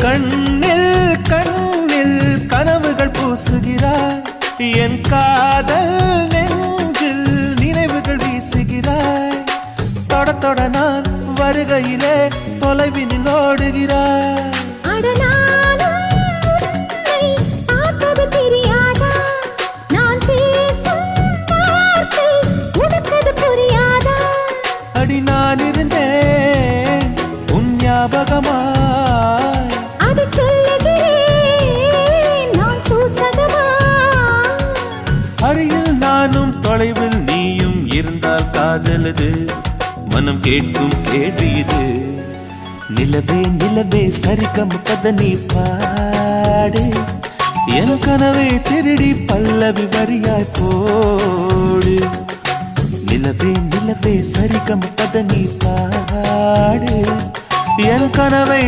கண்ணில் கண்ணில் கனவுகள் பூசுகிறாய், என் காதல் நெஞ்சில் நினைவுகள் வீசுகிறாய். தொட தொட நான் வருகையிலே தொலைவினில் ஓடுகிறாய். அடி நான் இருந்தேன் உன் ஞாபகமாய், அது சொல்லுகிறேன் நான் சூசகமாய். அருகில் நானும் தொலைவில் நீயும் இருந்தால் காதலது மனம் கேட்கும் கேள்வி இது. நிலவே நிலவே சரிகம் பதனி பாடு, என் கனவை திருடி பல்லவி வரியாய் போடு. நிலவே நிலவே சரிகம் பதனி பாடு, என் கனவை